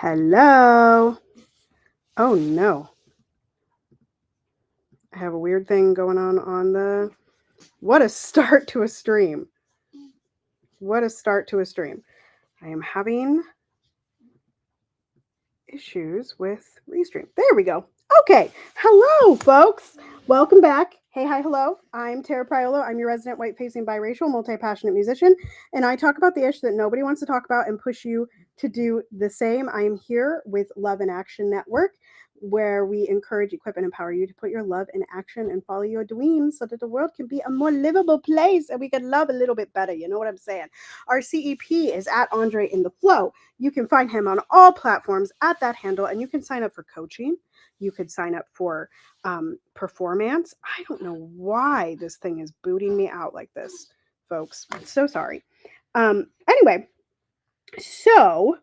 Hello. Oh no. I have a weird thing going on the... What a start to a stream. What a start to a stream. I am having issues with Restream. There we go. Okay. Hello, folks. Welcome back. Hey, hi, hello. I'm Tara Priolo. I'm your resident white-facing biracial, multi-passionate musician, and I talk about the ish that nobody wants to talk about and push you to do the same. I am here with Love and Action Network, where we encourage, equip, and empower you to put your love in action and follow your dreams so that the world can be a more livable place and we can love a little bit better. You know what I'm saying? Our CEP is at Andre in the Flow. You can find him on all platforms at that handle, and you can sign up for coaching. You could sign up for performance. I don't know why this thing is booting me out like this, folks. I'm so sorry. Anyway, so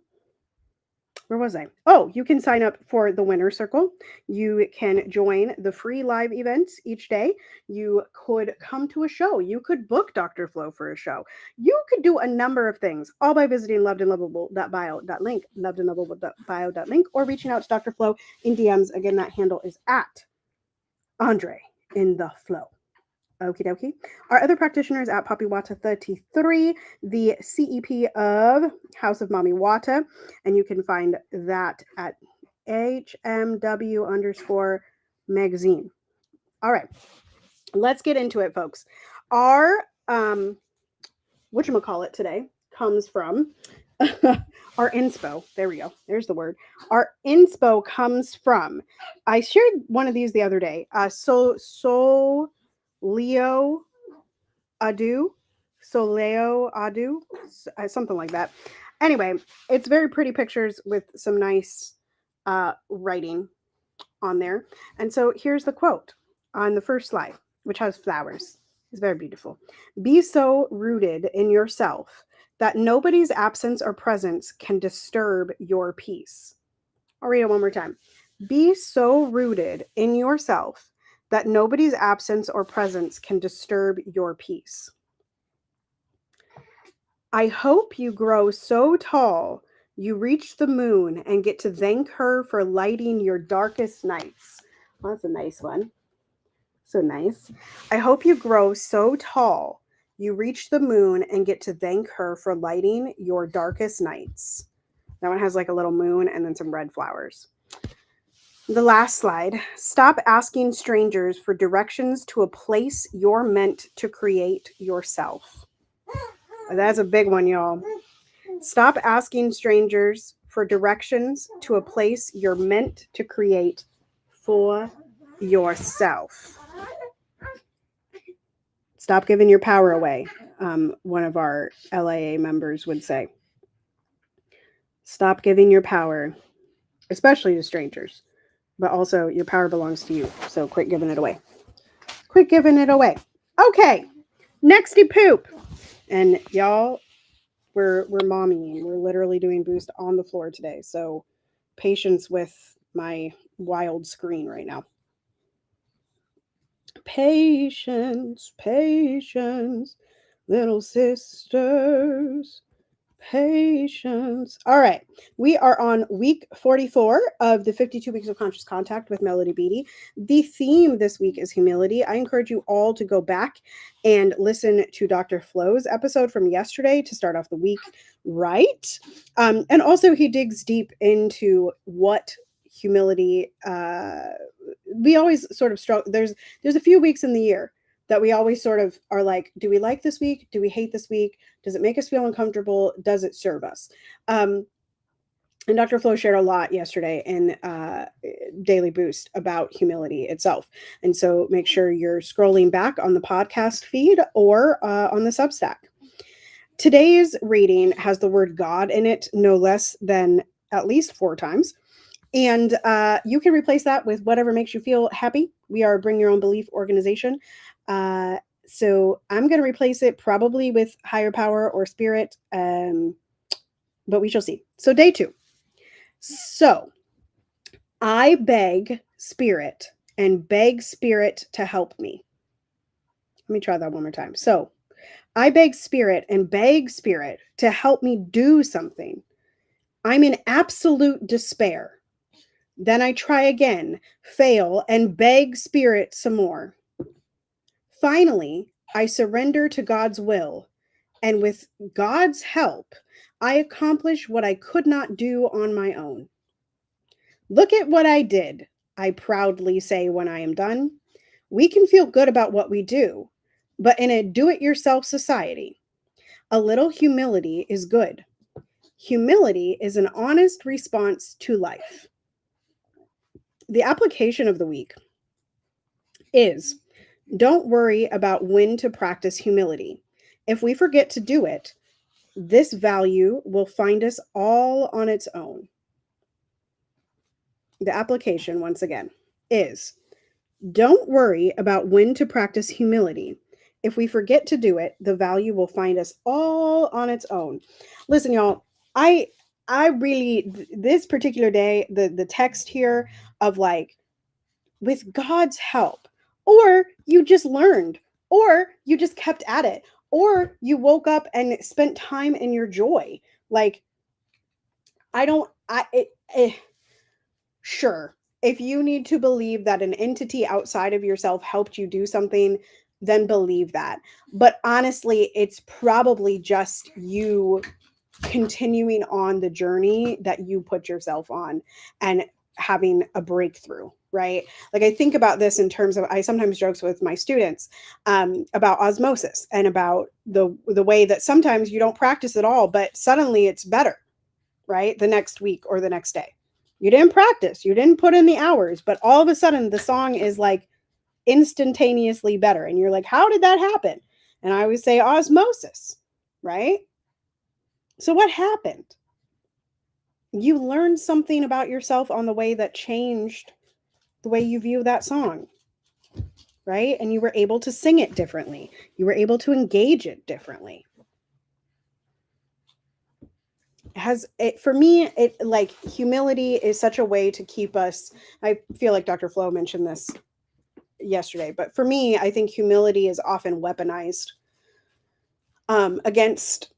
where was I? Oh, you can sign up for the Winner Circle. You can join the free live events each day. You could come to a show. You could book Dr. Flo for a show. You could do a number of things, all by visiting lovedandlovable.bio.link, lovedandlovable.bio.link, or reaching out to Dr. Flo in DMs. Again, that handle is at Andre in the Flow. Okie dokie. Our other practitioners at Poppy Wata 33, the CEP of House of Mommy Wata, and you can find that at HMW_magazine. All right, let's get into it, folks. Our whatchamacallit today comes from our inspo. There we go. There's the word. Our inspo comes from, I shared one of these the other day. Leo Adu, something like that. Anyway, it's very pretty pictures with some nice writing on there. And so here's the quote on the first slide, which has flowers. It's very beautiful. Be so rooted in yourself that nobody's absence or presence can disturb your peace. I'll read it one more time. Be so rooted in yourself that nobody's absence or presence can disturb your peace. I hope you grow so tall you reach the moon and get to thank her for lighting your darkest nights. Well, that's a nice one. So nice. I hope you grow so tall you reach the moon and get to thank her for lighting your darkest nights. That one has like a little moon and then some red flowers. The last slide. Stop asking strangers for directions to a place you're meant to create yourself. That's a big one, y'all. Stop asking strangers for directions to a place you're meant to create for yourself. Stop giving your power away, one of our LAA members would say. Stop giving your power, especially to strangers. But also, your power belongs to you. So quit giving it away. Quit giving it away. Okay. Nexty poop. And y'all, we're mommying. We're literally doing boost on the floor today. So patience with my wild screen right now. Patience, patience, little sisters. Patience. All right. We are on week 44 of the 52 weeks of conscious contact with Melody Beattie. The theme this week is humility. I encourage you all to go back and listen to Dr. Flo's episode from yesterday to start off the week right. And also he digs deep into what humility, we always sort of struggle. There's a few weeks in the year that we always sort of are like, do we like this week? Do we hate this week? Does it make us feel uncomfortable? Does it serve us? And Dr. Flo shared a lot yesterday in Daily Boost about humility itself. And so make sure you're scrolling back on the podcast feed or on the Substack. Today's reading has the word God in it no less than at least 4 times. And you can replace that with whatever makes you feel happy. We are a Bring Your Own Belief organization. So I'm going to replace it probably with higher power or spirit, but we shall see. So day 2. So I beg spirit and beg spirit to help me. Let me try that one more time. So I beg spirit and beg spirit to help me do something. I'm in absolute despair. Then I try again, fail, and beg spirit some more. Finally, I surrender to God's will, and with God's help, I accomplish what I could not do on my own. Look at what I did, I proudly say when I am done. We can feel good about what we do, but in a do it yourself society, a little humility is good. Humility is an honest response to life. The application of the week is don't worry about when to practice humility. If we forget to do it, this value will find us all on its own. The application, once again, is don't worry about when to practice humility. If we forget to do it, the value will find us all on its own. Listen, y'all, I really this particular day, the text here of like with God's help, or you just learned, or you just kept at it, or you woke up and spent time in your joy. Like I don't I it, sure, if you need to believe that an entity outside of yourself helped you do something, then believe that. But honestly, it's probably just you continuing on the journey that you put yourself on and having a breakthrough, right? Like I think about this in terms of, I sometimes jokes with my students about osmosis and about the way that sometimes you don't practice at all, but suddenly it's better, right? The next week or the next day. You didn't practice, you didn't put in the hours, but all of a sudden the song is like instantaneously better. And you're like, how did that happen? And I always say osmosis, right? So what happened? You learned something about yourself on the way that changed the way you view that song, right? And you were able to sing it differently. You were able to engage it differently. Has it for me, it like humility is such a way to keep us, I feel like Dr. Flo mentioned this yesterday, but for me, I think humility is often weaponized against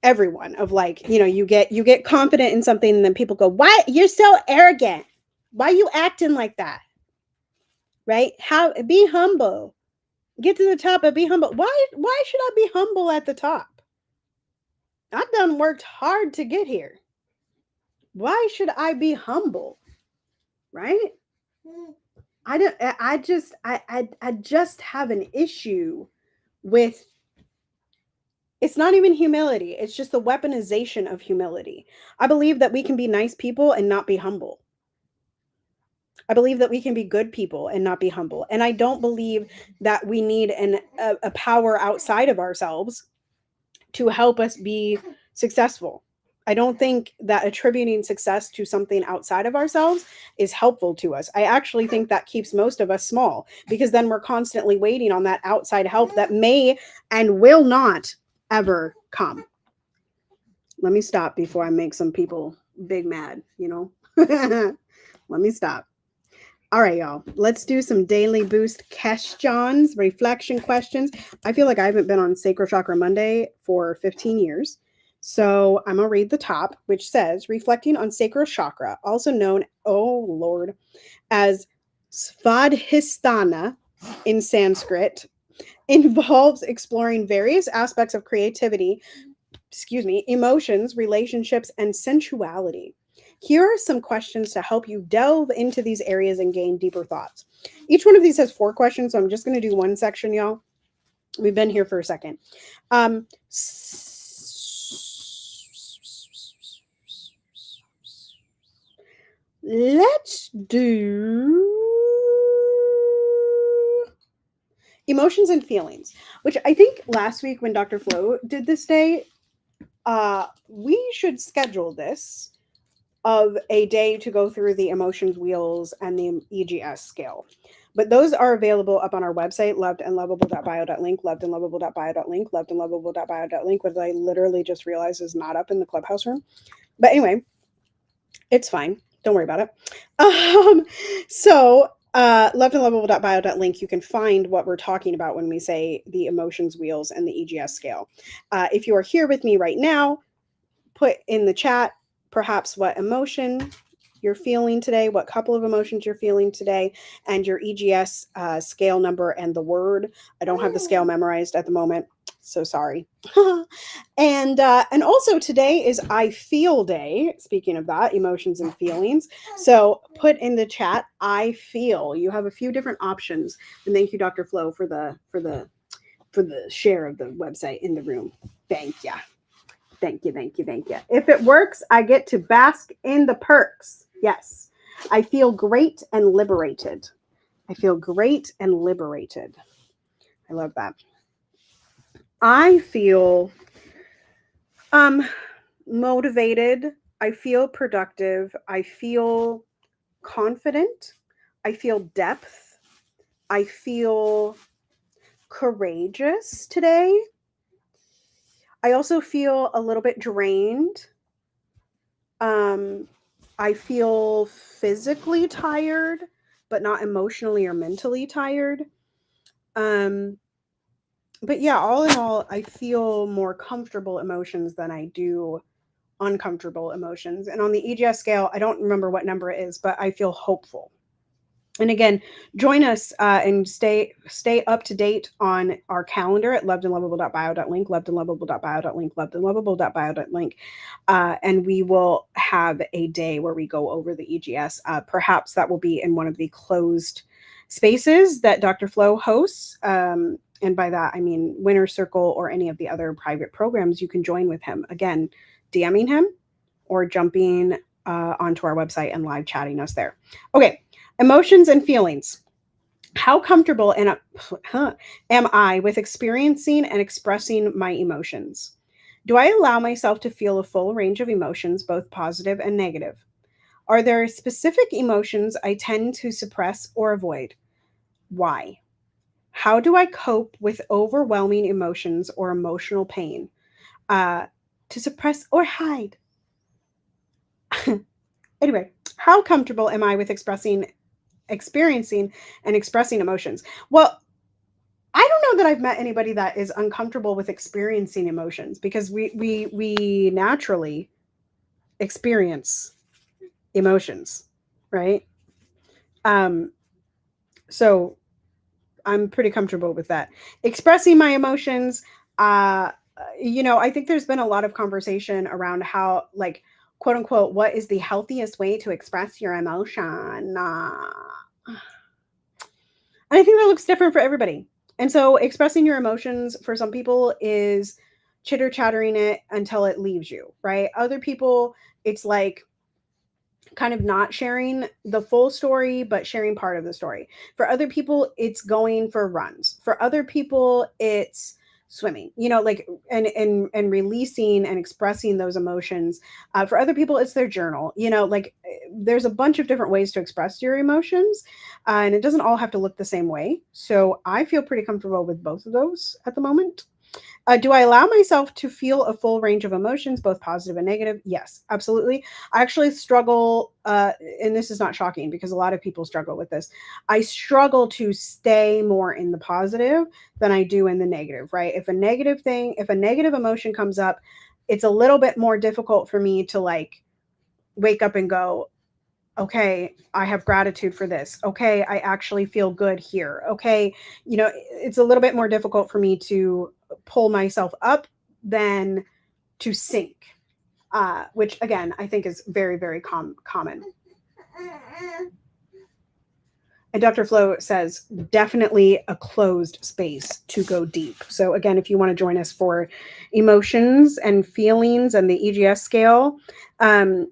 everyone. Of like, you know, you get confident in something and then people go, why you're so arrogant, why you acting like that, right? How be humble, get to the top and be humble. Why should I be humble at the top? I've done worked hard to get here. Why should I be humble? Right? I just have an issue with, it's not even humility, it's just the weaponization of humility. I believe that we can be nice people and not be humble. I believe that we can be good people and not be humble. And I don't believe that we need a power outside of ourselves to help us be successful. I don't think that attributing success to something outside of ourselves is helpful to us. I actually think that keeps most of us small, because then we're constantly waiting on that outside help that may and will not ever come. Let me stop before I make some people big mad, you know? Let me stop. All right, y'all. Let's do some daily boost questions, reflection questions. I feel like I haven't been on Sacral Chakra Monday for 15 years. So I'm going to read the top, which says, reflecting on sacral chakra, also known, oh Lord, as Svadhisthana in Sanskrit, involves exploring various aspects of creativity, emotions, relationships, and sensuality. Here are some questions to help you delve into these areas and gain deeper thoughts. Each one of these has 4 questions, so I'm just going to do one section, y'all. We've been here for a second. Let's do emotions and feelings, which I think last week when Dr. Flo did this day, we should schedule this of a day to go through the emotions wheels and the EGS scale. But those are available up on our website, lovedandlovable.bio.link, lovedandlovable.bio.link, lovedandlovable.bio.link, which I literally just realized is not up in the clubhouse room. But anyway, it's fine. Don't worry about it. So lovedandlovable.bio.link, you can find what we're talking about when we say the emotions wheels and the EGS scale. If you are here with me right now, put in the chat perhaps what emotion you're feeling today, what couple of emotions you're feeling today, and your EGS scale number and the word. I don't have the scale memorized at the moment, so sorry. And also today is I feel day. Speaking of that, emotions and feelings. So put in the chat, I feel. You have a few different options. And thank you, Dr. Flo, for the share of the website in the room. Thank you. Thank you, thank you, thank you. If it works, I get to bask in the perks. Yes. I feel great and liberated. I feel great and liberated. I love that. I feel motivated. I feel productive. I feel confident. I feel depth. I feel courageous today. I also feel a little bit drained. I feel physically tired, but not emotionally or mentally tired. But yeah, all in all, I feel more comfortable emotions than I do uncomfortable emotions. And on the EGS scale, I don't remember what number it is, but I feel hopeful. And again, join us and stay up to date on our calendar at lovedandlovable.bio.link, lovedandlovable.bio.link, lovedandlovable.bio.link. And we will have a day where we go over the EGS. Perhaps that will be in one of the closed spaces that Dr. Flo hosts. And by that, I mean Winner Circle or any of the other private programs. You can join with him. Again, DMing him or jumping onto our website and live chatting us there. Okay. Emotions and feelings. How comfortable am I with experiencing and expressing my emotions? Do I allow myself to feel a full range of emotions, both positive and negative? Are there specific emotions I tend to suppress or avoid? Why? How do I cope with overwhelming emotions or emotional pain? To suppress or hide? Anyway, how comfortable am I with experiencing and expressing emotions? Well, I don't know that I've met anybody that is uncomfortable with experiencing emotions because we naturally experience emotions, right? So I'm pretty comfortable with that. Expressing my emotions, I think there's been a lot of conversation around how, like, quote unquote, what is the healthiest way to express your emotion? And I think that looks different for everybody. And so expressing your emotions for some people is chitter chattering it until it leaves you, right? Other people, it's like kind of not sharing the full story, but sharing part of the story. For other people, it's going for runs. For other people, it's swimming, like and releasing and expressing those emotions. For other people, it's their journal, like there's a bunch of different ways to express your emotions, and it doesn't all have to look the same way. So I feel pretty comfortable with both of those at the moment. Do I allow myself to feel a full range of emotions, both positive and negative? Yes, absolutely. I actually struggle, and this is not shocking because a lot of people struggle with this. I struggle to stay more in the positive than I do in the negative, right? If a negative emotion comes up, it's a little bit more difficult for me to like wake up and go, okay, I have gratitude for this. Okay, I actually feel good here. Okay, it's a little bit more difficult for me to pull myself up than to sink, which again, I think is very, very common. And Dr. Flo says, definitely a closed space to go deep. So again, if you want to join us for emotions and feelings and the EGS scale,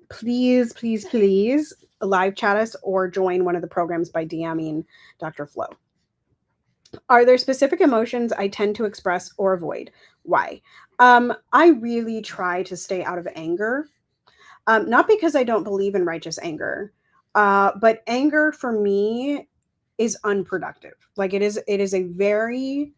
please, please, please live chat us or join one of the programs by DMing Dr. Flo. Are there specific emotions I tend to express or avoid? Why? I really try to stay out of anger, not because I don't believe in righteous anger, but anger for me is unproductive. Like it is a very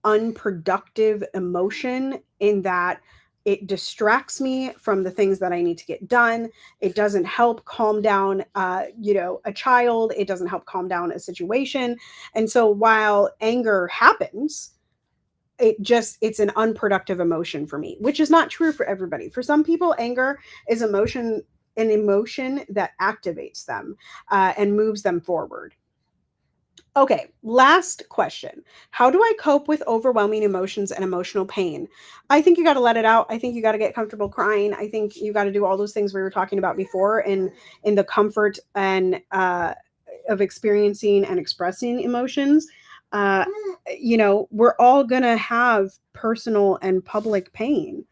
unproductive emotion in that it distracts me from the things that I need to get done. It doesn't help calm down, a child. It doesn't help calm down a situation. And so while anger happens, it's an unproductive emotion for me, which is not true for everybody. For some people, anger is an emotion that activates them and moves them forward. Okay, last question. How do I cope with overwhelming emotions and emotional pain? I think you got to let it out. I think you got to get comfortable crying. I think you got to do all those things we were talking about before in the comfort and of experiencing and expressing emotions. We're all going to have personal and public pain,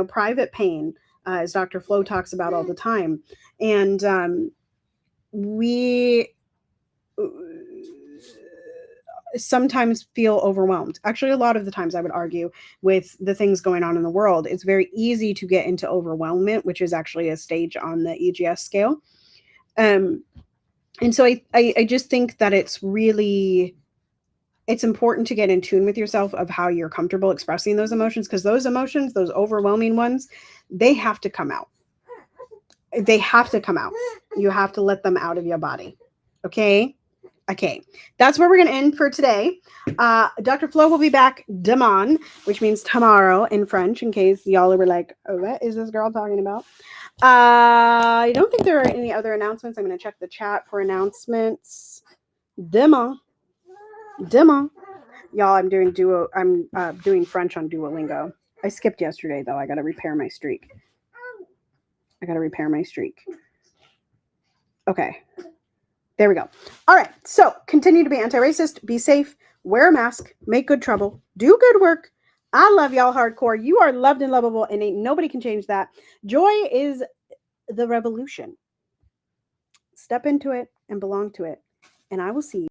private pain, as Dr. Flo talks about all the time. And we sometimes feel overwhelmed. Actually, a lot of the times, I would argue, with the things going on in the world, it's very easy to get into overwhelmment, which is actually a stage on the EGS scale. And so I just think that it's important to get in tune with yourself of how you're comfortable expressing those emotions, because those emotions, those overwhelming ones, they have to come out. They have to come out. You have to let them out of your body. Okay. That's where we're going to end for today. Dr. Flo will be back demain, which means tomorrow in French, in case y'all were like, oh, what is this girl talking about? I don't think there are any other announcements. I'm going to check the chat for announcements. Demain. Y'all, I'm doing doing French on Duolingo. I skipped yesterday, though. I got to repair my streak. Okay. There we go. All right. So continue to be anti-racist, be safe, wear a mask, make good trouble, do good work. I love y'all hardcore. You are loved and lovable, and ain't nobody can change that. Joy is the revolution. Step into it and belong to it. And I will see you.